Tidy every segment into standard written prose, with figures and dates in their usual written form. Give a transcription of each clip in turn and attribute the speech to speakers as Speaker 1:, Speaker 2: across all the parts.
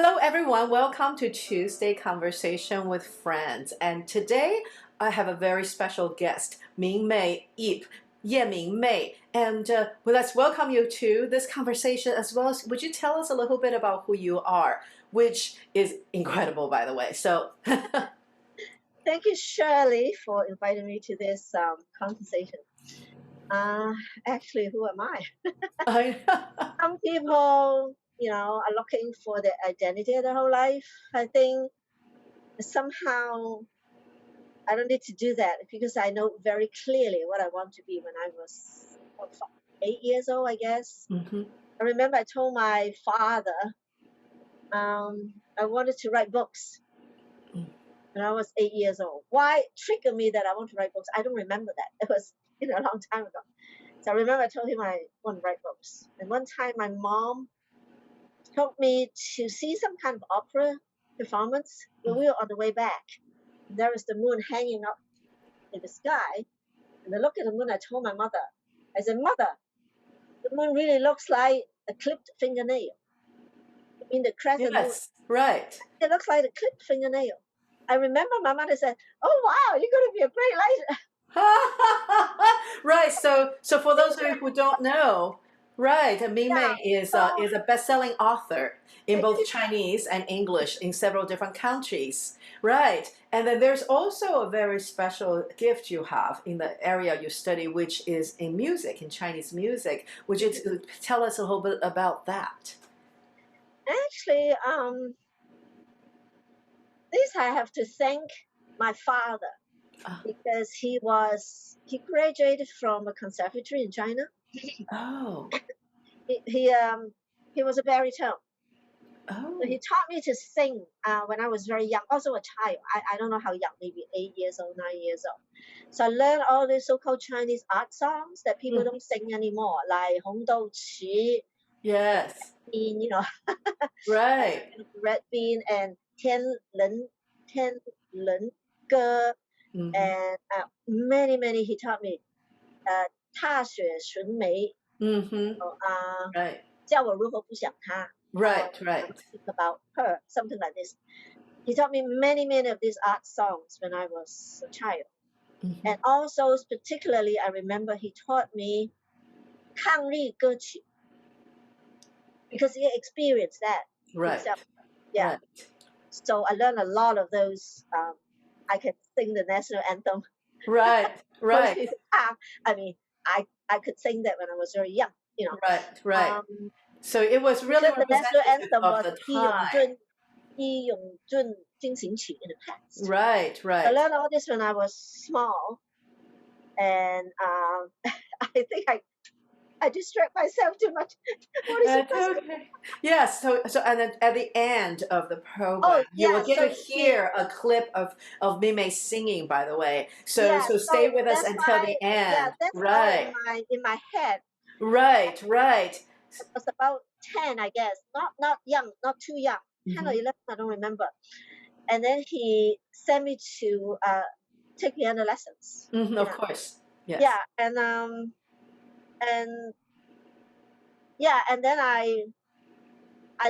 Speaker 1: Hello, everyone. Welcome to Tuesday Conversation with Friends. And today I have a very special guest, Mingmei Yip, Mingmei. And well, let's welcome you to this conversation as well as would you tell us a little bit about who you are, which is incredible, by the way. So,
Speaker 2: Thank you, Shirley, for inviting me to this conversation. Actually, who am I?
Speaker 1: I,
Speaker 2: Some people, are looking for their identity their whole life. I think somehow I don't need to do that because I know very clearly what I want to be when I was 8 years old, I guess.
Speaker 1: Mhm.
Speaker 2: I remember I told my father I wanted to write books when I was 8 years old. Why triggered me that I want to write books? I don't remember that. It was a long time ago. So I remember I told him I want to write books. And one time my mom took me to see some kind of opera performance. When we were on the way back, there was the moon hanging up in the sky. And I looked at the moon, I told my mother, I said, Mother, the moon really looks like a clipped fingernail. I mean, the crescent moon,
Speaker 1: Yes, right.
Speaker 2: it looks like a clipped fingernail. I remember my mother said, oh, wow, you're going to be a great writer.
Speaker 1: Right. So for those of you who don't know, right, Mingmei
Speaker 2: So
Speaker 1: is a best-selling author in both Chinese and English in several different countries. Right. And then there's also a very special gift you have in the area you study, which is in music, in Chinese music. Would you tell us a little bit about that?
Speaker 2: actually, this I have to thank my father
Speaker 1: Ah,
Speaker 2: because he graduated from a conservatory in China.
Speaker 1: oh,
Speaker 2: He he, um, he was a baritone. So he
Speaker 1: oh.
Speaker 2: taught me to sing when I was very young, also a child. I don't know how young, maybe 8 years old, 9 years old. So I learned all these so-called Chinese art songs that people
Speaker 1: Mhm.
Speaker 2: don't sing anymore, like Hong Dou Qi,
Speaker 1: Yes.
Speaker 2: Bean,
Speaker 1: Right.
Speaker 2: Red Bean, and Tian Ren Ge,
Speaker 1: Hmm.
Speaker 2: and many he taught me. 踏雪寻梅
Speaker 1: Hmm. Right.
Speaker 2: 叫我如何不想她 how
Speaker 1: Right.
Speaker 2: I
Speaker 1: Right.
Speaker 2: think about her, something like this. He taught me many of these art songs when I was a child.
Speaker 1: Hmm.
Speaker 2: And also, particularly, I remember he taught me 抗日歌曲 because he experienced that
Speaker 1: Right.
Speaker 2: himself. Yeah.
Speaker 1: Right.
Speaker 2: So I learned a lot of those. I can sing the national anthem.
Speaker 1: Right.
Speaker 2: Most
Speaker 1: Right.
Speaker 2: people can't. I mean, I could sing that when I was very young.
Speaker 1: Right. Right.
Speaker 2: Um,
Speaker 1: So it was really
Speaker 2: because the national
Speaker 1: representative
Speaker 2: anthem
Speaker 1: of
Speaker 2: was
Speaker 1: the
Speaker 2: 义勇
Speaker 1: time.
Speaker 2: 军义勇军进行曲 in the past.
Speaker 1: Right.
Speaker 2: I
Speaker 1: Right.
Speaker 2: learned all this when I was small, and I think I distract myself too much. What is your
Speaker 1: That's
Speaker 2: question?
Speaker 1: okay. Yes. So and then at the end of the program,
Speaker 2: Oh
Speaker 1: you will
Speaker 2: yeah,
Speaker 1: get to
Speaker 2: so
Speaker 1: hear a clip of Mime singing. By the way, so
Speaker 2: yeah,
Speaker 1: so
Speaker 2: so
Speaker 1: stay with us
Speaker 2: that's
Speaker 1: until
Speaker 2: why
Speaker 1: the end.
Speaker 2: that's why
Speaker 1: Right.
Speaker 2: in my head
Speaker 1: Right. Right.
Speaker 2: I was about 10, I guess, not young, not too young, 10 or 11, I don't remember. And then he sent me to take piano lessons.
Speaker 1: Hmm.
Speaker 2: You
Speaker 1: Of
Speaker 2: know,
Speaker 1: course. Yes.
Speaker 2: yeah, and yeah, and then I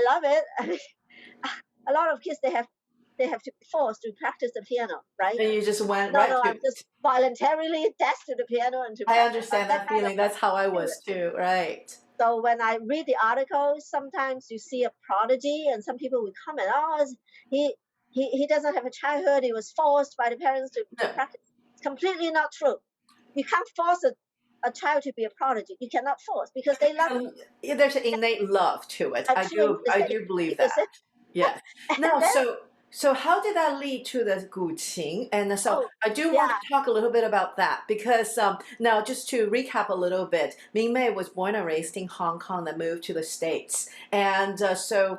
Speaker 2: love it. I mean, a lot of kids they have to be forced to practice the piano, right?
Speaker 1: And you just went
Speaker 2: No,
Speaker 1: right
Speaker 2: no,
Speaker 1: to
Speaker 2: I'm just
Speaker 1: it.
Speaker 2: voluntarily attached to the piano and to
Speaker 1: I
Speaker 2: practice. I'm
Speaker 1: understand
Speaker 2: that
Speaker 1: that
Speaker 2: kind of
Speaker 1: feeling. That's how I
Speaker 2: student.
Speaker 1: was too. Right.
Speaker 2: So when I read the articles, sometimes you see a prodigy, and some people will comment, "Oh, he he doesn't have a childhood. He was forced by the parents to
Speaker 1: No.
Speaker 2: practice." It's completely not true. You can't force a child to be a prodigy. You cannot force because they love
Speaker 1: Yeah, there's an innate love to it.
Speaker 2: I'm sure
Speaker 1: I do believe
Speaker 2: you
Speaker 1: that.
Speaker 2: see.
Speaker 1: Yes.
Speaker 2: And
Speaker 1: Now,
Speaker 2: then
Speaker 1: so how did that lead to the guqing? And so
Speaker 2: oh
Speaker 1: I do want
Speaker 2: yeah,
Speaker 1: to talk a little bit about that because now just to recap a little bit, Ming Mei was born and raised in Hong Kong, then moved to the States, and so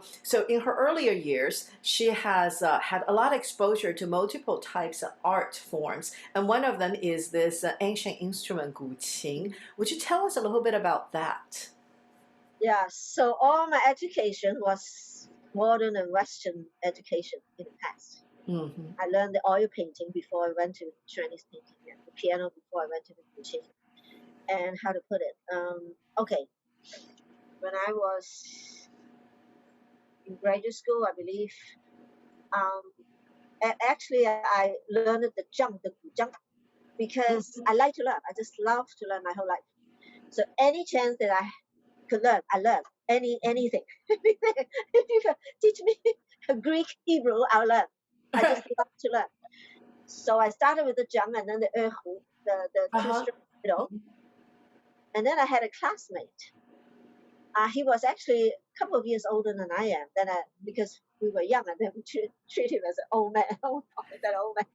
Speaker 1: in her earlier years, she has had a lot of exposure to multiple types of art forms, and one of them is this ancient instrument guqing. Would you tell us a little bit about that?
Speaker 2: yeah. So all my education was modern and Western education in the past.
Speaker 1: Hmm.
Speaker 2: I learned the oil painting before I went to Chinese painting, and the piano before I went to the teaching. And how to put it? Okay, when I was in graduate school, I believe. Actually, I learned the jump, the jump, because I like to learn. I just love to learn my whole life. So any chance that I could learn, I learn anything. If you teach me Greek, Hebrew, I'll learn. I just love to learn. So I started with the jump and then the erhu, the two strings, and then I had a classmate. He was actually a couple of years older than I am. Because we were young, and then we treat him as an old man. That old man.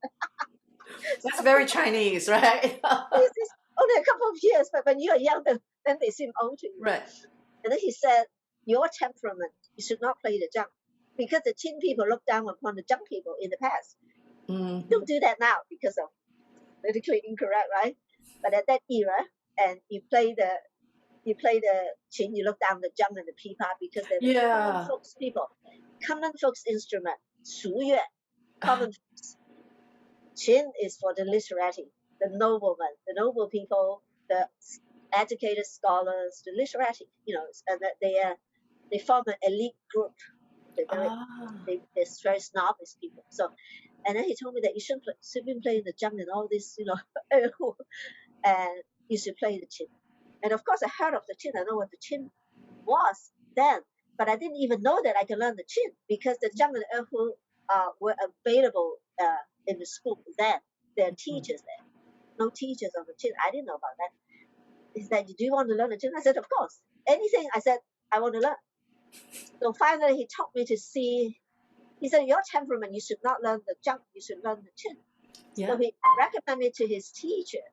Speaker 1: That's very Chinese, right?
Speaker 2: It's only a couple of years, but when you're young, then they seem old to you.
Speaker 1: Right.
Speaker 2: And then he said, your temperament, you should not play the jump. Because the Qin people looked down upon the jump people in the past. Don't do that now because of politically incorrect, right? But at that era, and you play the Qin, you look down the jump and the pipa because they're the common folks people. Common folks instrument, 俗乐, common folks. Qin is for the literati, the noblemen, the noble people, the educated scholars, the literati, and that they form an elite group. They're very snobbish people. So, and then he told me that you shouldn't play the jump and all this, and you should play the Qin. And of course, I heard of the Qin. I know what the Qin was then, but I didn't even know that I could learn the Qin because the jump and erhu were available in the school then. There are teachers there. No teachers on the Qin. I didn't know about that. He said, do you want to learn the Qin? I said, of course. Anything, I said, I want to learn. So finally, he taught me to see. He said, your temperament, you should not learn the jump. You should learn the Qin. Yeah. So he recommended me to his teacher.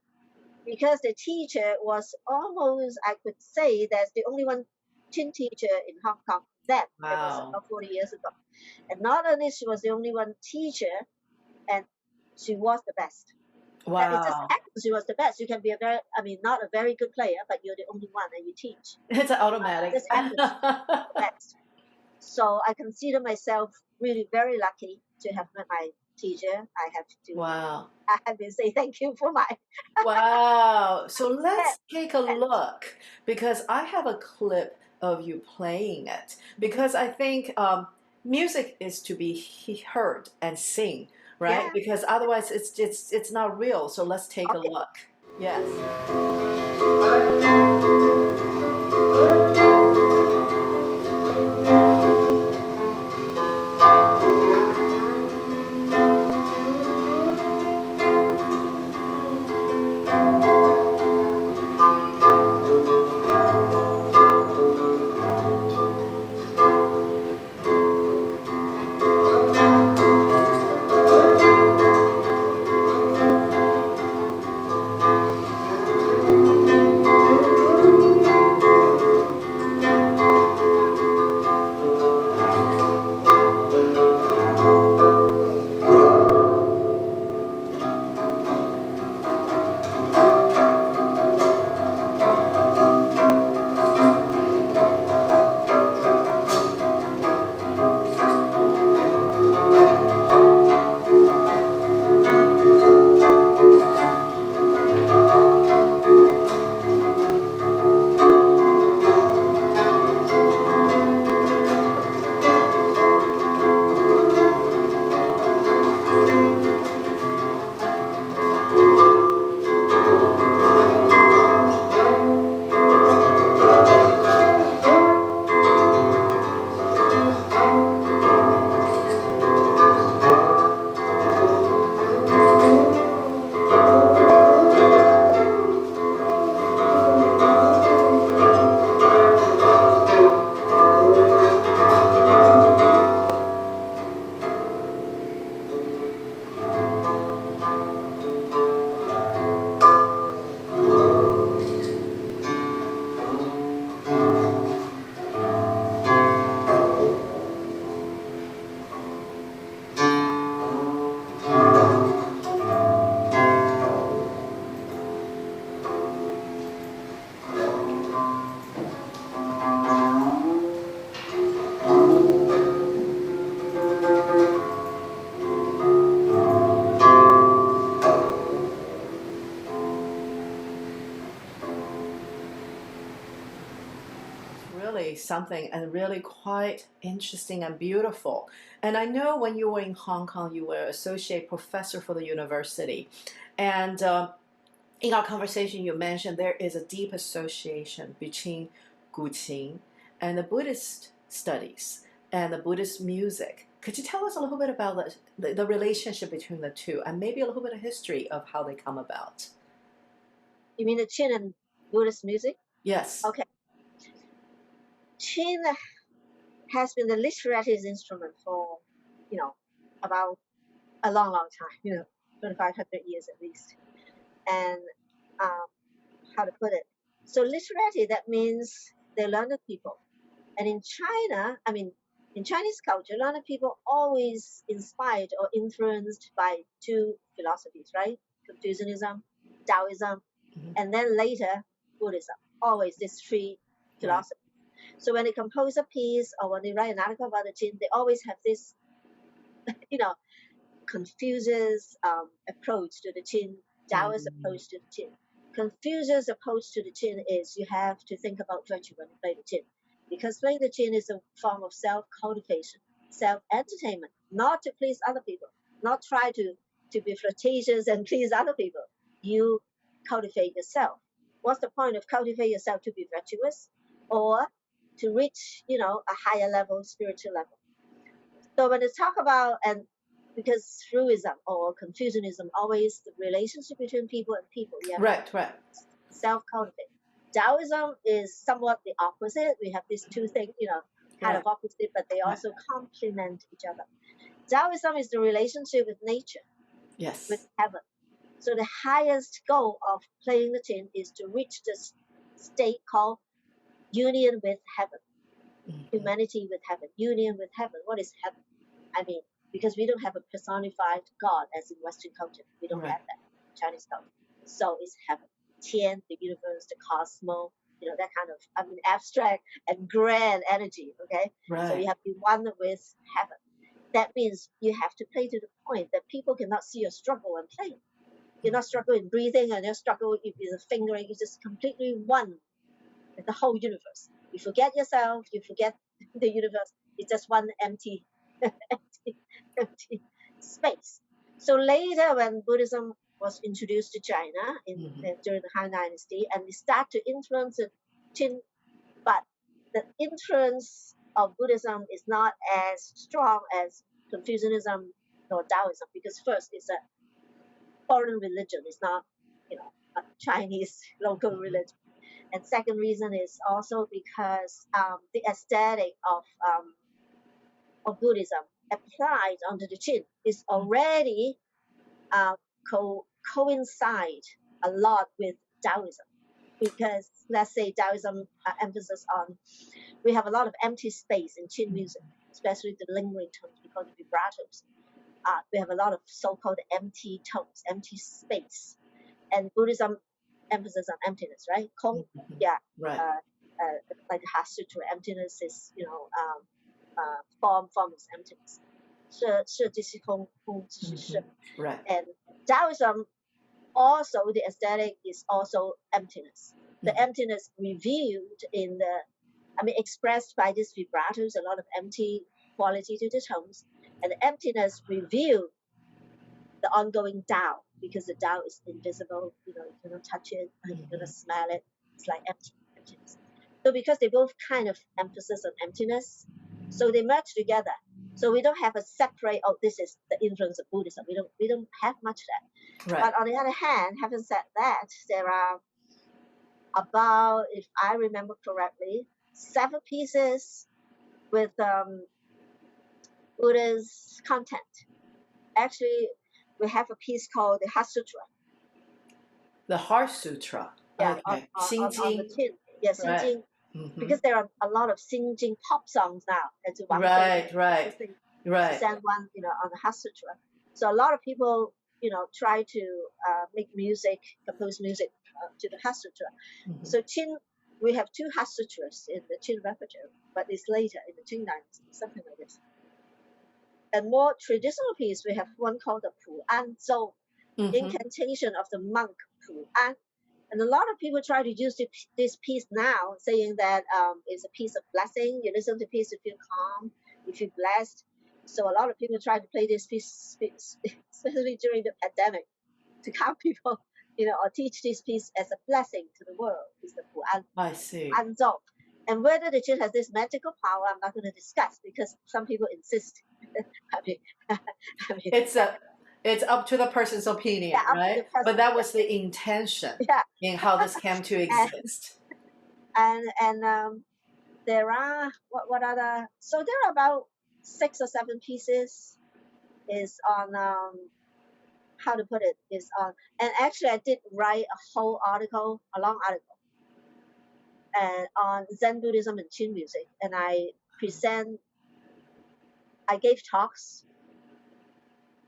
Speaker 2: Because the teacher was almost, I could say, that's the only one Qin teacher in Hong Kong then. Wow. It was about 40 years ago. And not only she was the only one teacher, and she was the best. Wow. And it just happens she was the best. You can be not a very good player, but you're the only one and you teach. It's automatic. It just happens. Best. So I consider myself really very lucky to have met my teacher. I have to say thank you for my
Speaker 1: Wow. So let's take a look, because I have a clip of you playing it, because I think music is to be heard and sing, right? Yeah. Because otherwise it's not real. So let's take a look. Yes. really something and really quite interesting and beautiful. And I know when you were in Hong Kong, you were associate professor for the university. And in our conversation, you mentioned there is a deep association between Guqin and the Buddhist studies and the Buddhist music. Could you tell us a little bit about the relationship between the two and maybe a little bit of history of how they come about?
Speaker 2: You mean the Qin and Buddhist music?
Speaker 1: Yes.
Speaker 2: Okay. Qin has been the literary instrument for, about a long, long time, 2,500 years at least. And um, how to put it? So literati, that means they learned people. And in China, in Chinese culture, learned people always inspired or influenced by two philosophies, right? Confucianism, Taoism,
Speaker 1: Mhm.
Speaker 2: and then later Buddhism. Always these three philosophies. So when they compose a piece or when they write an article about the Qin, they always have this, you know, Confucius approach to the Qin, Taoist approach to the Qin. Confucius' approach to the Qin is you have to think about virtue when you play the Qin, because playing the Qin is a form of self-cultivation, self-entertainment, not to please other people, not try to be flirtatious and please other people. You cultivate yourself. What's the point of cultivate yourself? To be virtuous or to reach, a higher level, spiritual level. So when they talk about, and because Truism or Confucianism always the relationship between people and people, you have
Speaker 1: Right.
Speaker 2: self-cultivate. Taoism is somewhat the opposite. We have these two things, kind of opposite, but they also complement each other. Taoism is the relationship with nature,
Speaker 1: Yes.
Speaker 2: with heaven. So the highest goal of playing the Qin is to reach this state called union with heaven, humanity with heaven, union with heaven. What is heaven? Because we don't have a personified God as in Western culture. We don't have that in Chinese culture. So it's heaven. Tian, the universe, the cosmos, that kind of, abstract and grand energy, okay?
Speaker 1: Right.
Speaker 2: So you have to be one with heaven. That means you have to play to the point that people cannot see your struggle and play. You're not struggling breathing and you're struggling with the fingering. You're just completely one with the whole universe. You forget yourself, you forget the universe. It's just one empty empty space. So later, when Buddhism was introduced to China during the Han Dynasty, and we start to influence the Qin, but the influence of Buddhism is not as strong as Confucianism or Taoism, because first it's a foreign religion, it's not, a Chinese local religion. And second reason is also because the aesthetic of Buddhism applied onto the Qin is already coincide a lot with Taoism, because let's say Taoism emphasis on, we have a lot of empty space in Qin music, especially the lingering tones, we call it vibratos. We have a lot of so-called empty tones, empty space, and Buddhism emphasis on emptiness, right? Kong, yeah, like the Heart Sutra, emptiness is, form is emptiness. 是即是空，空即是是。
Speaker 1: Right.
Speaker 2: And Taoism also, the aesthetic is also emptiness. The emptiness revealed in expressed by these vibratos, a lot of empty quality to the tones, and the emptiness revealed the ongoing Tao, because the Tao is invisible, you cannot touch it, you cannot smell it, it's like emptiness. So because they both kind of emphasis on emptiness, so they merge together. So we don't have a separate, this is the influence of Buddhism. We don't have much of that.
Speaker 1: Right.
Speaker 2: But on the other hand, having said that, there are about, if I remember correctly, 7 pieces with Buddha's content. Actually, we have a piece called the Heart Sutra.
Speaker 1: The Heart Sutra.
Speaker 2: Yeah,
Speaker 1: Okay.
Speaker 2: on the Qin. Yeah, Xinjing. Because there are a lot of Xinjing pop songs now. That's one thing.
Speaker 1: Right.
Speaker 2: Send one, on the Heart Sutra. So a lot of people, try to make music, compose music to the Heart Sutra. So Qin, we have 2 Heart Sutras in the Qin repertoire, but it's later in the Qing Dynasty, something like this. And more traditional piece, we have one called the Pu An Zhou, incantation of the monk Pu An. And a lot of people try to use this piece now, saying that it's a piece of blessing. You listen to piece, you feel calm, you feel blessed. So a lot of people try to play this piece, especially during the pandemic, to calm people, or teach this piece as a blessing to the world. It's the
Speaker 1: I see.
Speaker 2: And whether the tune has this magical power, I'm not going to discuss because some people insist. I mean, I mean,
Speaker 1: It's a it's up to the person's opinion,
Speaker 2: yeah, up to the
Speaker 1: right? But
Speaker 2: person.
Speaker 1: that was the intention
Speaker 2: Yeah,
Speaker 1: in how this came to
Speaker 2: and
Speaker 1: exist.
Speaker 2: and there are what other? So there are about 6 or 7 pieces. Is on how to put it is on, and actually I did write a whole article, a long article, and on Zen Buddhism and tune music, and I gave talks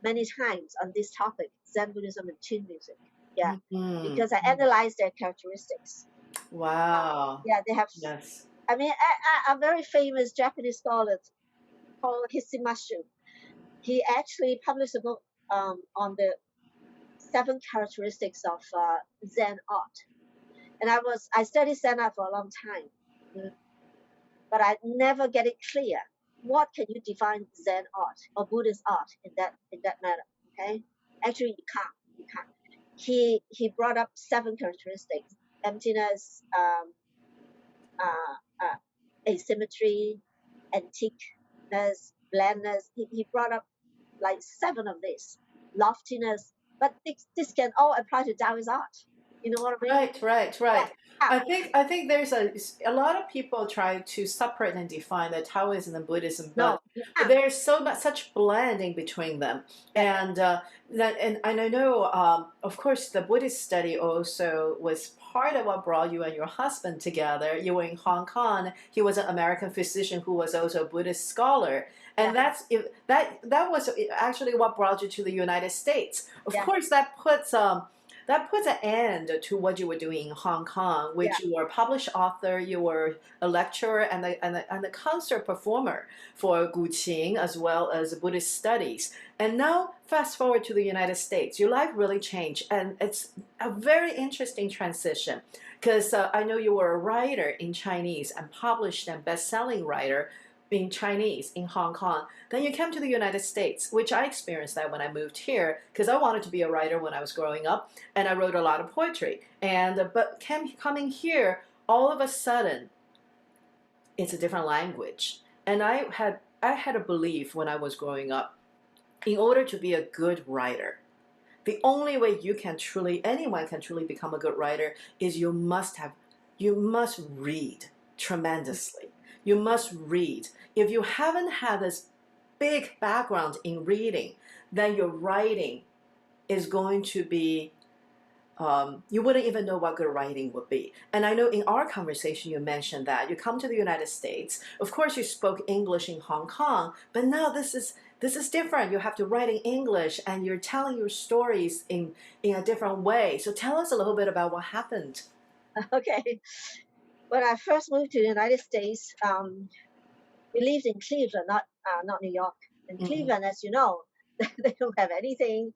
Speaker 2: many times on this topic, Zen Buddhism and tune music. Yeah,
Speaker 1: Mhm.
Speaker 2: because I analyzed their characteristics.
Speaker 1: Wow.
Speaker 2: Yeah, they have.
Speaker 1: Yes.
Speaker 2: I mean, a very famous Japanese scholar called Hishimashu. He actually published a book on the 7 characteristics of Zen art, and I studied Zen art for a long time, but I never get it clear. What can you define Zen art or Buddhist art in that matter? Okay, actually you can't. He brought up 7 characteristics: emptiness, uh, asymmetry, antiqueness, blandness. He brought up like 7 of these, loftiness. But this can all apply to Taoist art. You know what I mean?
Speaker 1: Right, right,
Speaker 2: Yeah,
Speaker 1: right.
Speaker 2: yeah,
Speaker 1: I think there's a lot of people try to separate and define the Taoism and Buddhism,
Speaker 2: no,
Speaker 1: but
Speaker 2: you can't.
Speaker 1: there's so much such blending between them,
Speaker 2: Yeah,
Speaker 1: and and I know, of course, the Buddhist study also was part of what brought you and your husband together. You were in Hong Kong. He was an American physician who was also a Buddhist scholar,
Speaker 2: yeah,
Speaker 1: and that was actually what brought you to the United States. Of
Speaker 2: yeah,
Speaker 1: course, that puts an end to what you were doing in Hong Kong,
Speaker 2: yeah,
Speaker 1: which you were a published author, you were a lecturer and a concert performer for Guqing as well as Buddhist studies. And now, fast forward to the United States, your life really changed, and it's a very interesting transition because I know you were a writer in Chinese and published and best-selling writer in Chinese in Hong Kong. Then you came to the United States, which I experienced that when I moved here because I wanted to be a writer when I was growing up, and I wrote a lot of poetry. And but coming here, all of a sudden, it's a different language. And I had a belief when I was growing up, in order to be a good writer, the only way anyone can truly become a good writer is you must read tremendously. You must read. If you haven't had this big background in reading, then your writing is going to be you wouldn't even know what good writing would be. And I know in our conversation you mentioned that you come to the United States. Of course, you spoke English in Hong Kong, but now this is different. You have to write in English, and you're telling your stories in a different way. So tell us a little bit about what happened.
Speaker 2: okay. When I first moved to the United States, we lived in Cleveland, not New York. In
Speaker 1: Hmm.
Speaker 2: Cleveland, as you know, they don't have anything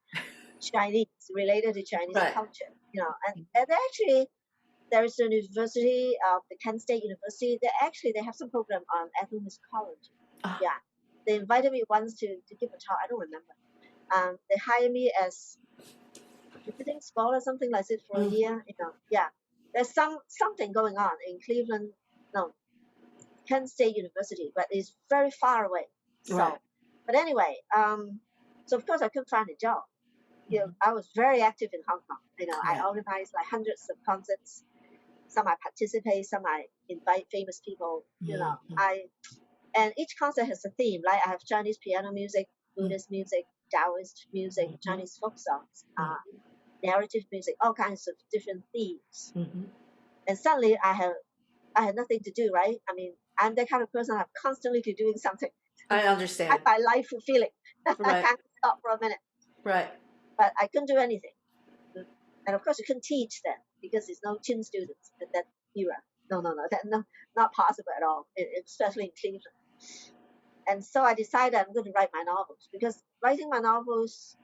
Speaker 2: Chinese related to Chinese
Speaker 1: Right.
Speaker 2: culture. And actually, there is a university, the Kent State University. They have some program on ethnomusicology.
Speaker 1: Ah,
Speaker 2: Yeah, they invited me once to give a talk. I don't remember. They hired me as visiting scholar, something like this, for a
Speaker 1: mhm.
Speaker 2: year. Yeah, there's something going on in Cleveland. No, Kent State University, but it's very far away.
Speaker 1: Right.
Speaker 2: So, but anyway, so of course I couldn't find a job.
Speaker 1: Mhm.
Speaker 2: I was very active in Hong Kong.
Speaker 1: Right.
Speaker 2: I organized like hundreds of concerts. Some I participate, some I invite famous people.
Speaker 1: Mhm.
Speaker 2: And each concert has a theme. Like I have Chinese piano music, Buddhist music, Taoist music,
Speaker 1: Mhm.
Speaker 2: Chinese folk songs,
Speaker 1: Mhm.
Speaker 2: narrative music, all kinds of different themes.
Speaker 1: Mhm.
Speaker 2: And suddenly I had nothing to do, right? I mean, I'm that kind of person. I'm constantly doing something.
Speaker 1: I
Speaker 2: I
Speaker 1: understand.
Speaker 2: find life fulfilling. I
Speaker 1: Right.
Speaker 2: can't stop for a minute,
Speaker 1: Right.
Speaker 2: but I couldn't do anything. And of course, you couldn't teach then because there's no chin students at that era. No, not possible at all, especially in Cleveland. And so I decided I'm going to write my novels because writing my novels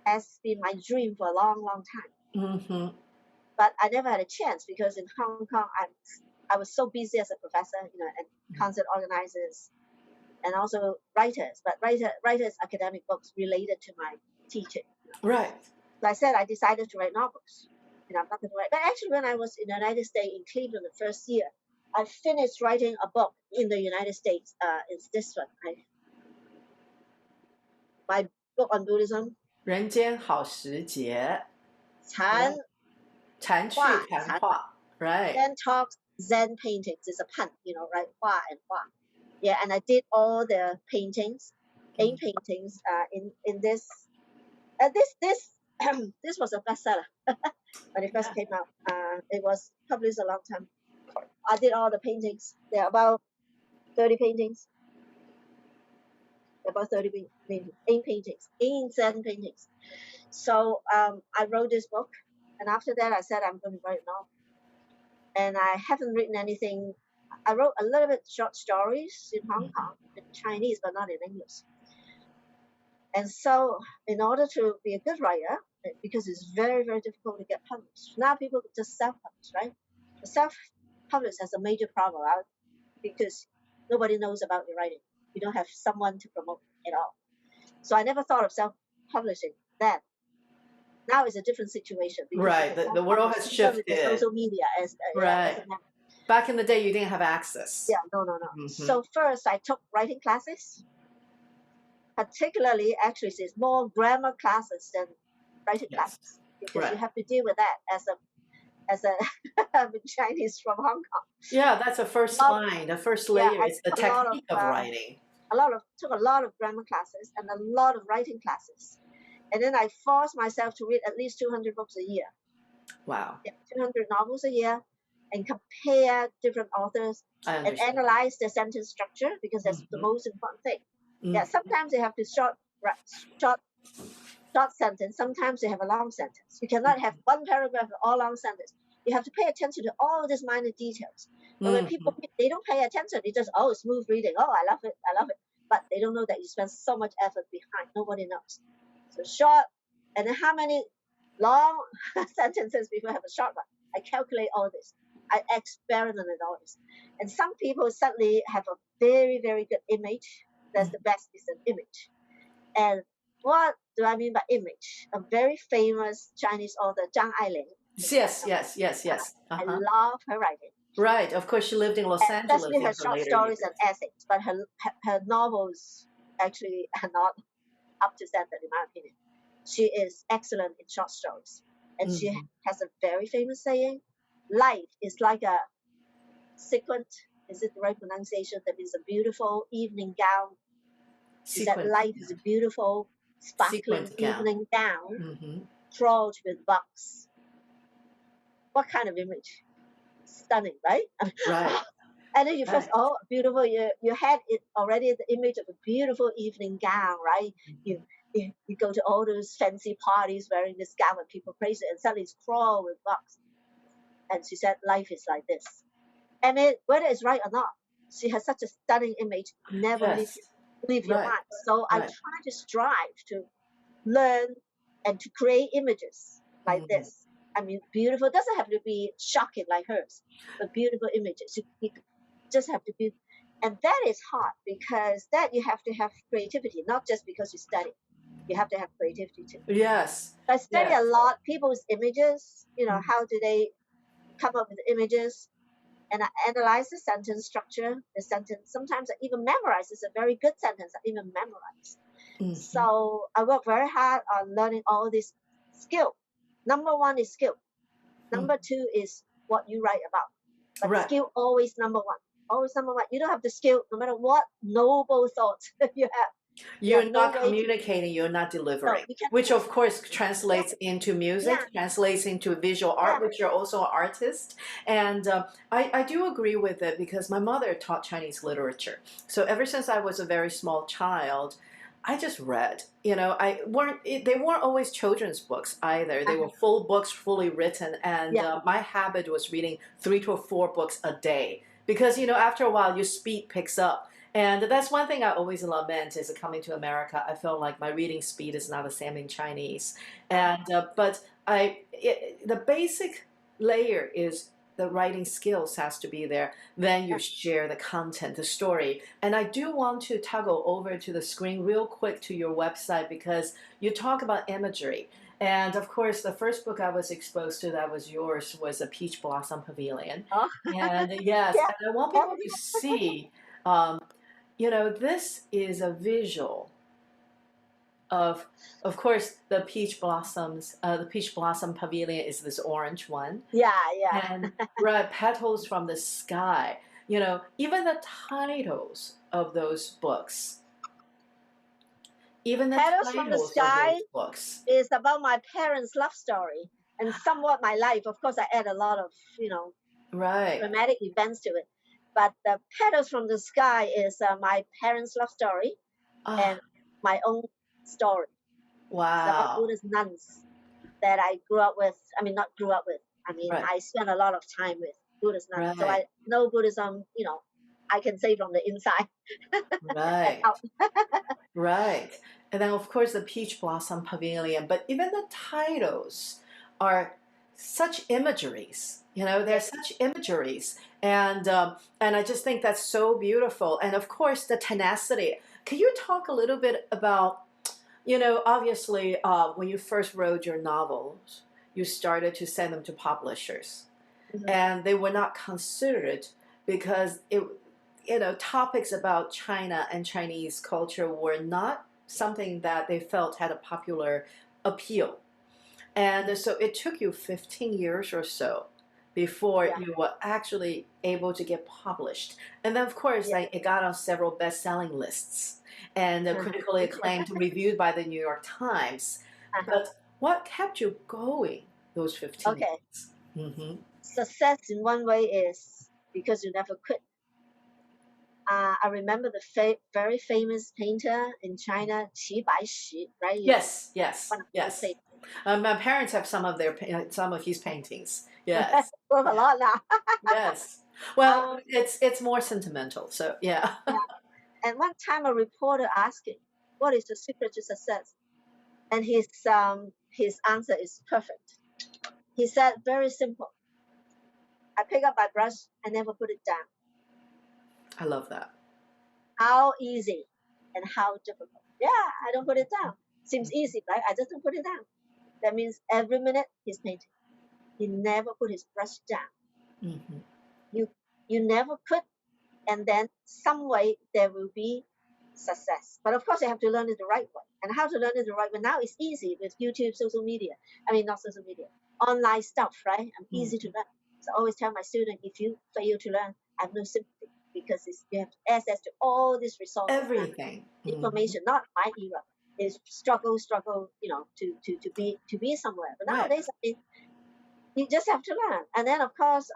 Speaker 2: has been my dream for a long, long time.
Speaker 1: Hmm.
Speaker 2: but I never had a chance because in Hong Kong, I was so busy as a professor, and concert organizers and also writers, but writers academic books related to my teaching.
Speaker 1: Right.
Speaker 2: Like I said, I decided to write novels. I'm not going to write. But actually, when I was in the United States in Cleveland the first year, I finished writing a book in the United States. It's this one. My book on Buddhism.
Speaker 1: 人间好时节，
Speaker 2: 禅
Speaker 1: 禅
Speaker 2: 话
Speaker 1: 去禅话 right.
Speaker 2: Zen talks, Zen paintings. It's a pun, right? Hua and hua. Yeah, and I did all the paintings, 8 paintings in this. This was a bestseller when it first came out. It was published a long time. I did all the paintings. There are about 30 paintings. About 30 paintings, 8 paintings, 8 Zen paintings. So I wrote this book, and after that I said I'm going to write a novel. And I haven't written anything. I wrote a little bit short stories in Hong Kong in Chinese, but not in English. And so, in order to be a good writer, because it's very, very difficult to get published. Now people just self-publish, right? The self-publish has a major problem, right? Because nobody knows about your writing. You don't have someone to promote at all. So I never thought of self-publishing then. Now it's a different situation.
Speaker 1: Right. The world has shifted.
Speaker 2: With the social media
Speaker 1: right. Back in the day, you didn't have access.
Speaker 2: Yeah, no. So first, I took writing classes. Particularly, actually, it's more grammar classes than writing classes because you have to deal with that as a Chinese from Hong Kong.
Speaker 1: Yeah, that's the first line, the first layer. It's the technique of writing.
Speaker 2: Took a lot of grammar classes and a lot of writing classes. And then I forced myself to read at least 200 books a year.
Speaker 1: Wow.
Speaker 2: Yeah, 200 novels a year, and compare different authors and analyze the sentence structure because that's the most important thing. Yeah, sometimes they have to short sentence. Sometimes they have a long sentence. You cannot have one paragraph of all long sentence. You have to pay attention to all these minor details. But when people they don't pay attention, they just smooth reading. Oh, I love it. But they don't know that you spend so much effort behind. Nobody knows. So short, and then how many long sentences before have a short one? I calculate all this. I experimented all this, and some people suddenly have a very, very good image. That's the best is an image. And what do I mean by image? A very famous Chinese author, Zhang Ailing.
Speaker 1: Yes.
Speaker 2: I love her writing.
Speaker 1: Right, of course, she lived in Los Angeles.
Speaker 2: Especially her short stories and essays, but her novels actually are not up to standard in my opinion. She is excellent in short stories, and she has a very famous saying: "Life is like a sequent." Is it the right pronunciation? That is a beautiful evening gown. She said life is a beautiful, sparkling evening gown, fraught with bugs. What kind of image? Stunning, right?
Speaker 1: Right.
Speaker 2: And then you first, beautiful. You had it already, the image of a beautiful evening gown, right? You go to all those fancy parties wearing this gown and people praise it, and suddenly it's crawled with bugs. And she said, life is like this. And whether it's right or not, she has such a stunning image, never leave your mind. So I try to strive to learn and to create images like this. I mean, beautiful. It doesn't have to be shocking like hers, but beautiful images. You just have to be, and that is hard because that you have to have creativity, not just because you study. You have to have creativity too.
Speaker 1: Yes.
Speaker 2: I study a lot people's images. How do they come up with images? And I analyze the sentence structure, the sentence. Sometimes I even memorize. It's a very good sentence. I even memorize. So I work very hard on learning all this skill. Number 1 is skill. Number 2 is what you write about. But skill always number 1. Always number 1. You don't have the skill no matter what noble thoughts you have.
Speaker 1: You're not communicating, you're not delivering, which of course translates into music, translates into visual art, which you're also an artist. And I do agree with it because my mother taught Chinese literature. So ever since I was a very small child, I just read. They weren't always children's books either. They were full books, fully written. And my habit was reading 3 to 4 books a day because, after a while, your speed picks up. And that's one thing I always lament is coming to America. I feel like my reading speed is not the same in Chinese. And but the basic layer is the writing skills has to be there. Then you
Speaker 2: Yeah.
Speaker 1: share the content, the story. And I do want to toggle over to the screen real quick to your website because you talk about imagery. And of course, the first book I was exposed to that was yours was A Peach Blossom Pavilion.
Speaker 2: Oh,
Speaker 1: And yes,
Speaker 2: yeah.
Speaker 1: and I want people to see, um, this is a visual of course the peach blossoms, the peach blossom pavilion is this orange one,
Speaker 2: Yeah, yeah.
Speaker 1: and red petals from the sky. Even the titles of those books, even the
Speaker 2: Petals from the
Speaker 1: titles of those
Speaker 2: Sky
Speaker 1: books.
Speaker 2: is about my parents' love story and somewhat my life. Of course, I add a lot of,
Speaker 1: Right.
Speaker 2: dramatic events to it. But the Petals from the Sky is my parents' love story and
Speaker 1: Ah,
Speaker 2: my own story. It's about
Speaker 1: wow.
Speaker 2: Buddhist nuns that I grew up with. I mean, not grew up with. I mean,
Speaker 1: Right,
Speaker 2: I spent a lot of time with Buddhist nuns. So
Speaker 1: right,
Speaker 2: I know Buddhism, I can say from the inside and
Speaker 1: right.
Speaker 2: out.
Speaker 1: Right. And then, of course, the Peach Blossom Pavilion. But even the titles are such imageries. They're
Speaker 2: Yeah.
Speaker 1: such imageries. And I just think that's so beautiful. And of course, the tenacity. Can you talk a little bit about, obviously, when you first wrote your novels, you started to send them to publishers
Speaker 2: Mhm.
Speaker 1: and they were not considered because topics about China and Chinese culture were not something that they felt had a popular appeal. And so it took you 15 years or so before
Speaker 2: Yeah.
Speaker 1: you were actually able to get published. And then, of course,
Speaker 2: Yeah.
Speaker 1: like, it got on several best-selling lists and critically acclaimed, reviewed by the New York Times.
Speaker 2: Uh-huh.
Speaker 1: But what kept you going those 15
Speaker 2: Okay.
Speaker 1: years? Mm-hmm.
Speaker 2: Success in one way is because you never quit. I remember the very famous painter in China, Qi Baishi, right?
Speaker 1: Yes, yes,
Speaker 2: One of the most
Speaker 1: yes.
Speaker 2: famous.
Speaker 1: My parents have some of his paintings. Yes,
Speaker 2: Worth a
Speaker 1: yeah,
Speaker 2: lot now.
Speaker 1: yes. Well,
Speaker 2: Um,
Speaker 1: it's more sentimental. So yeah.
Speaker 2: yeah. And one time a reporter asked him, "What is the secret to success?" And his answer is perfect. He said, "Very simple. I pick up my brush and never put it down.
Speaker 1: I love that.
Speaker 2: How easy and how difficult. Yeah, I don't put it down. Seems easy, right? I just don't put it down. That means every minute he's painting. He never put his brush down.
Speaker 1: Hmm.
Speaker 2: You you never could, and then some way there will be success. But of course, you have to learn it the right way. And how to learn it the right way now is easy with YouTube, social media. I mean, not social media, online stuff, right? I'm easy to learn. So I always tell my students, if you fail to learn, I have no sympathy because you have access to all these resources and
Speaker 1: Everything. Hmm.
Speaker 2: information. Not my era. Is struggle, to be somewhere. But
Speaker 1: Right.
Speaker 2: nowadays, I mean, you just have to learn. And then, of course,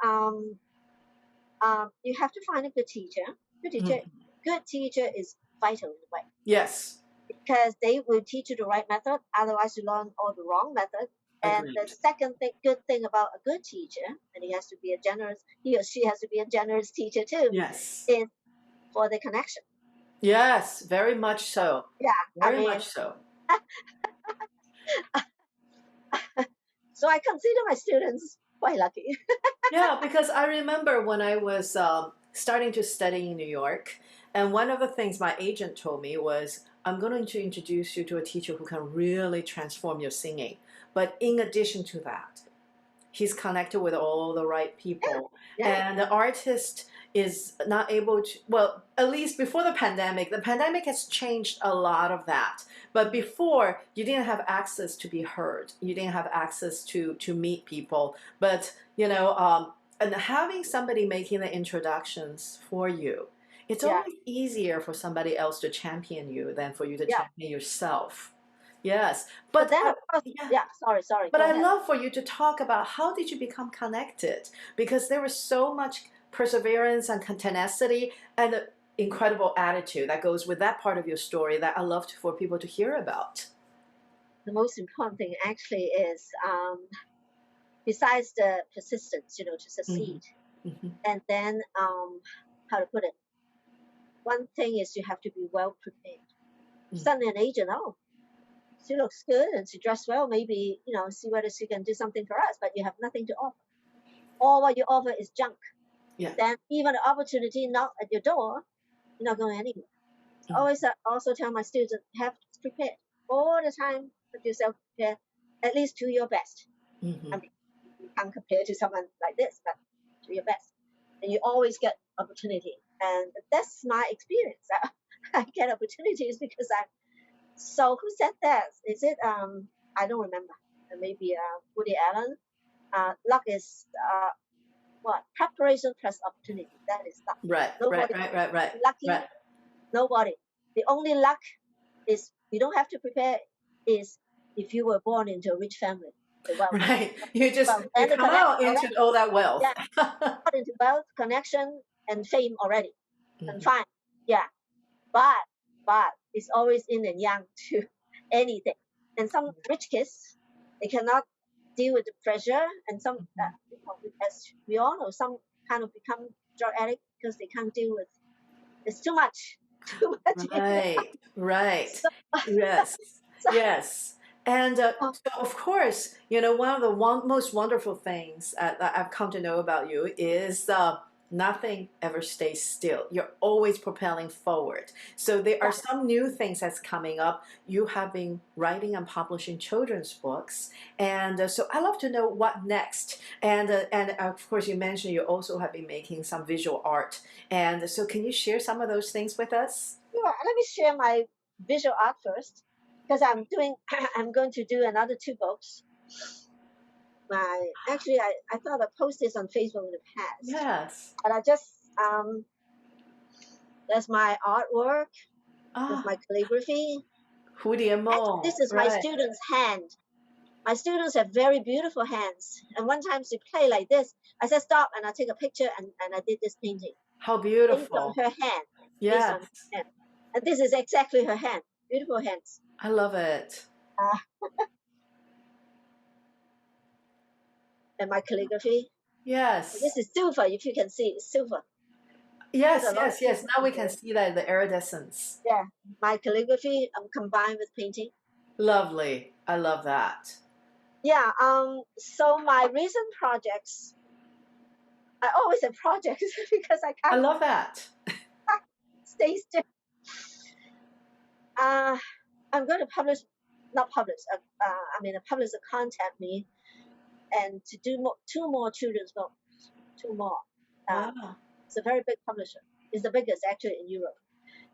Speaker 2: you have to find a good teacher. Good teacher,
Speaker 1: Mhm.
Speaker 2: good teacher is vital in a way
Speaker 1: Yes.
Speaker 2: because they will teach you the right method. Otherwise, you learn all the wrong method. And the
Speaker 1: Agreed.
Speaker 2: second thing, good thing about a good teacher, and he or she has to be a generous teacher too,
Speaker 1: Yes.
Speaker 2: is for the connection.
Speaker 1: Yes. Very much so.
Speaker 2: Yeah, I
Speaker 1: Very
Speaker 2: mean,
Speaker 1: much so.
Speaker 2: so I consider my students quite lucky.
Speaker 1: Yeah, because I remember when I was starting to study in New York, and one of the things my agent told me was, I'm going to introduce you to a teacher who can really transform your singing. But in addition to that, he's connected with all the right people.
Speaker 2: Yeah,
Speaker 1: And the artist is not able to, well, at least before the pandemic has changed a lot of that. But before, you didn't have access to be heard. You didn't have access to meet people. But, and having somebody making the introductions for you, it's
Speaker 2: yeah,
Speaker 1: always easier for somebody else to champion you than for you to
Speaker 2: yeah.
Speaker 1: champion yourself. Yes.
Speaker 2: But
Speaker 1: But
Speaker 2: then, of course,
Speaker 1: yeah.
Speaker 2: yeah. Sorry.
Speaker 1: But
Speaker 2: Go
Speaker 1: I
Speaker 2: ahead.
Speaker 1: love for you to talk about how did you become connected, because there was so much perseverance and tenacity and an incredible attitude that goes with that part of your story that I love for people to hear about.
Speaker 2: The most important thing actually is besides the persistence, to
Speaker 1: Hmm.
Speaker 2: succeed.
Speaker 1: Hmm.
Speaker 2: And then, how to put it? One thing is you have to be well prepared. Suddenly, an agent, oh, she looks good and she dressed well. Maybe see whether she can do something for us, but you have nothing to offer. all what you offer is junk,
Speaker 1: Yeah.
Speaker 2: then even the opportunity knock at your door, you're not going anywhere. So I always also tell my students, have prepared all the time, put yourself prepared, at least to your best.
Speaker 1: Mm-hmm.
Speaker 2: I mean, you can't compare to someone like this, but to your best. And you always get opportunity. And that's my experience. I get opportunities because I'm, so who said that? Is it, I don't remember. Maybe Woody Allen. Luck is what? Preparation plus opportunity. That is luck.
Speaker 1: Right,
Speaker 2: Nobody lucky.
Speaker 1: right.
Speaker 2: Nobody. The only luck is you don't have to prepare is if you were born into a rich family. The wealth.
Speaker 1: Right.
Speaker 2: Well,
Speaker 1: You
Speaker 2: and the
Speaker 1: come
Speaker 2: connection
Speaker 1: out into
Speaker 2: already.
Speaker 1: all that wealth.
Speaker 2: Yeah, got into wealth, connection, and fame already. And
Speaker 1: Mhm.
Speaker 2: fine. Yeah. But it's always yin and yang to anything. And some rich kids, they cannot deal with the pressure, and some, as we all know, some kind of become drug addict because they can't deal with it's too much, too much.
Speaker 1: Right, right.
Speaker 2: So,
Speaker 1: Yes,
Speaker 2: so
Speaker 1: yes. And
Speaker 2: oh,
Speaker 1: so, of course, one of the most wonderful things that I've come to know about you is nothing ever stays still. You're always propelling forward. So there are
Speaker 2: yeah,
Speaker 1: some new things that's coming up. You have been writing and publishing children's books, and so I love to know what next. And of course, you mentioned you also have been making some visual art. And so, can you share some of those things with us?
Speaker 2: yeah. Let me share my visual art first, because I'm doing. I'm going to do another 2 books. Actually, I thought I posted this on Facebook in the past,
Speaker 1: Yes.
Speaker 2: but I just that's my artwork. That's
Speaker 1: Ah,
Speaker 2: my calligraphy. Actually,
Speaker 1: Hudiamo.
Speaker 2: this is my
Speaker 1: Right.
Speaker 2: students' hand. My students have very beautiful hands, and one time she play like this. I said stop, and I take a picture, and I did this painting
Speaker 1: How
Speaker 2: based on
Speaker 1: beautiful.
Speaker 2: her hand, based on
Speaker 1: Yes.
Speaker 2: her hand. And this is exactly her hand. Beautiful hands.
Speaker 1: I love it.
Speaker 2: Uh, and my calligraphy.
Speaker 1: Yes.
Speaker 2: This is silver, if you can see, it's silver. Put a
Speaker 1: Yes,
Speaker 2: lot of
Speaker 1: yes, yes.
Speaker 2: silver
Speaker 1: Now
Speaker 2: in
Speaker 1: we can
Speaker 2: there.
Speaker 1: see that the iridescence.
Speaker 2: Yeah, my calligraphy combined with painting.
Speaker 1: Lovely. I love that.
Speaker 2: Yeah. So my recent projects, I always have projects because I
Speaker 1: I
Speaker 2: can't
Speaker 1: love that.
Speaker 2: stay still. Uh, I'm going to publish, not publish. I mean, a publisher contact me and to do 2 more children's books. 2 more.
Speaker 1: Wow.
Speaker 2: It's a very big publisher. It's the biggest actually in Europe.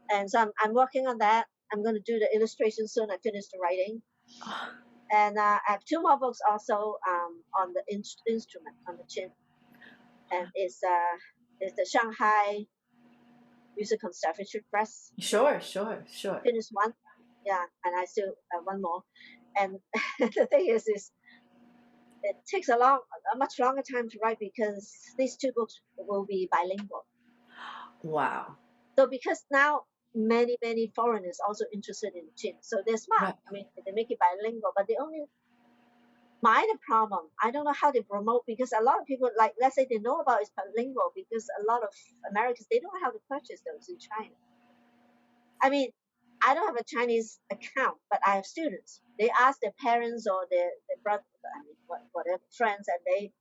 Speaker 2: And so I'm working on that. I'm going to do the illustration soon. I finished the writing.
Speaker 1: Ah,
Speaker 2: And I have 2 more books also on the instrument, on the chin. And it's the Shanghai Music Conservatory Press.
Speaker 1: sure, sure, sure.
Speaker 2: Finished one. Yeah, and I still one more. And the thing is it takes a much longer time to write because these 2 books will be bilingual.
Speaker 1: Wow.
Speaker 2: So because now many foreigners also interested in Chin, so they're smart.
Speaker 1: Right.
Speaker 2: I mean, they make it bilingual, but the only minor problem, I don't know how they promote because a lot of people, like let's say they know about it's bilingual because a lot of Americans they don't know how to purchase those in China. I mean, I don't have a Chinese account, but I have students. They ask their parents or their brother, I mean, whatever friends, and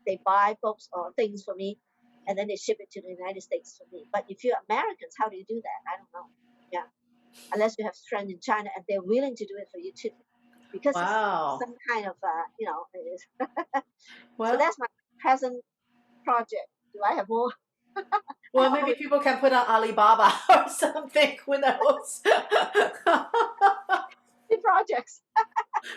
Speaker 2: they buy books or things for me, and then they ship it to the United States for me. But if you're Americans, how do you do that? I don't know. Yeah, unless you have friends in China and they're willing to do it for you too, because it's
Speaker 1: Wow.
Speaker 2: some kind of so
Speaker 1: Well,
Speaker 2: that's my present project. Do I have more? I
Speaker 1: well, maybe
Speaker 2: always
Speaker 1: people can put on Alibaba or something. Who knows?
Speaker 2: do projects.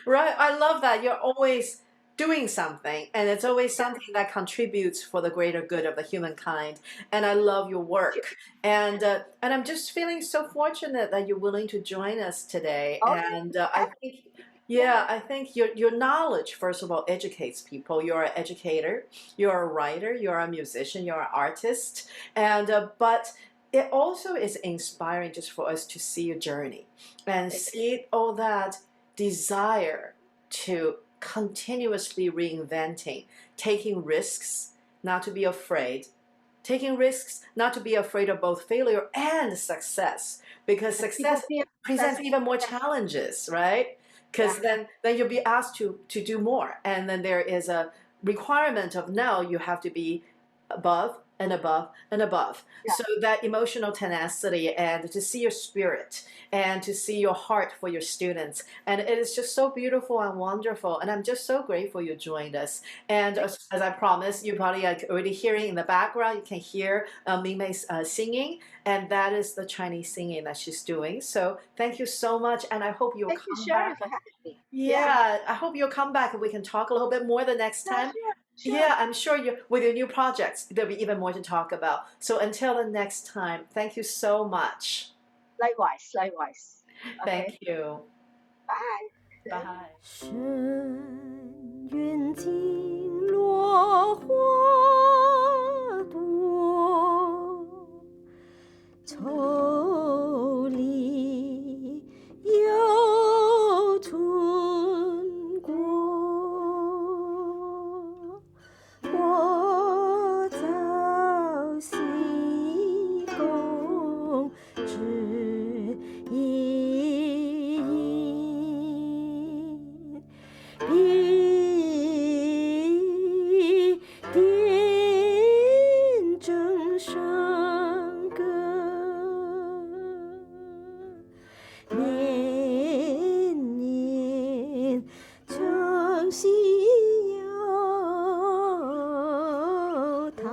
Speaker 1: Right. I love that. You're always doing something, and it's always something that contributes for the greater good of the humankind. And I love your
Speaker 2: Yeah.
Speaker 1: work. And I'm just feeling so fortunate that you're willing to join us today.
Speaker 2: Oh,
Speaker 1: And I
Speaker 2: happy.
Speaker 1: think,
Speaker 2: Yeah.
Speaker 1: yeah, I think your knowledge, first of all, educates people. You're an educator, you're a writer, you're a musician, you're an artist, and but it also is inspiring just for us to see your journey and
Speaker 2: Thank you.
Speaker 1: see all that desire to continuously reinventing, taking risks, not to be afraid, taking risks, not to be afraid of both failure and success, because
Speaker 2: And people
Speaker 1: success
Speaker 2: fear
Speaker 1: presents
Speaker 2: success.
Speaker 1: even more
Speaker 2: Yeah.
Speaker 1: challenges, right?
Speaker 2: Yeah.
Speaker 1: Because then you'll be asked to do more, and then there is requirement of now you have to be above and above and above.
Speaker 2: Yeah.
Speaker 1: So that emotional tenacity and to see your spirit and to see your heart for your students. And it is just so beautiful and wonderful. And I'm just so grateful you joined us. And as I promised, you probably are already hearing in the background, you can hear Mingmei's singing. And that is the Chinese singing that she's doing. So thank you so much. And I hope you'll
Speaker 2: Thank you,
Speaker 1: come
Speaker 2: Sherry,
Speaker 1: back.
Speaker 2: for having me.
Speaker 1: Yeah, I hope you'll come back and we can talk a little bit more the next
Speaker 2: Yeah,
Speaker 1: time.
Speaker 2: sure.
Speaker 1: Yeah, I'm sure you with your new projects, there'll be even more to talk about. So until the next time, thank you so much.
Speaker 2: Likewise.
Speaker 1: Thank
Speaker 2: Okay.
Speaker 1: you.
Speaker 2: Bye.
Speaker 1: Bye.
Speaker 3: 深云尽落花多，愁里有春过。我早西宫知一音，必定正声歌，年年诚心有台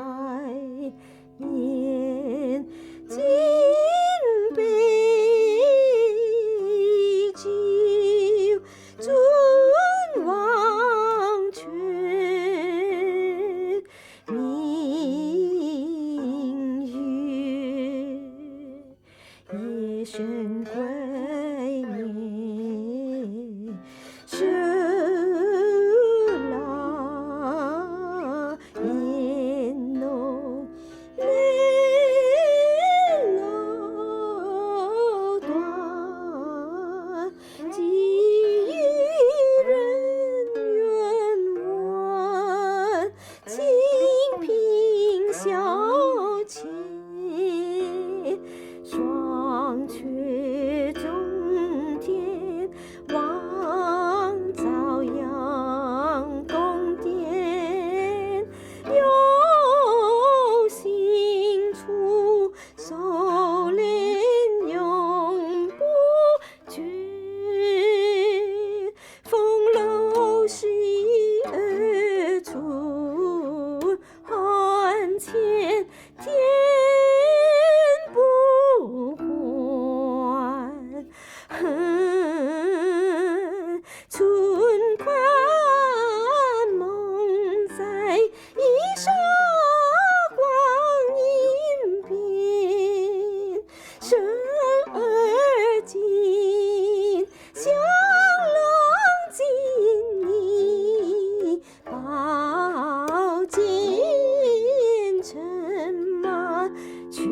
Speaker 3: 言，金杯酒，尊王权，明月夜深归眠，是老烟浓眉楼断，寄予人愿闻，清贫小妾，双鹊中天，望朝阳宫殿，有心处收敛永不绝，风楼细而出，寒千天不还，春款梦在一沙光阴边，生而今，香浪尽你宝剑尘满，却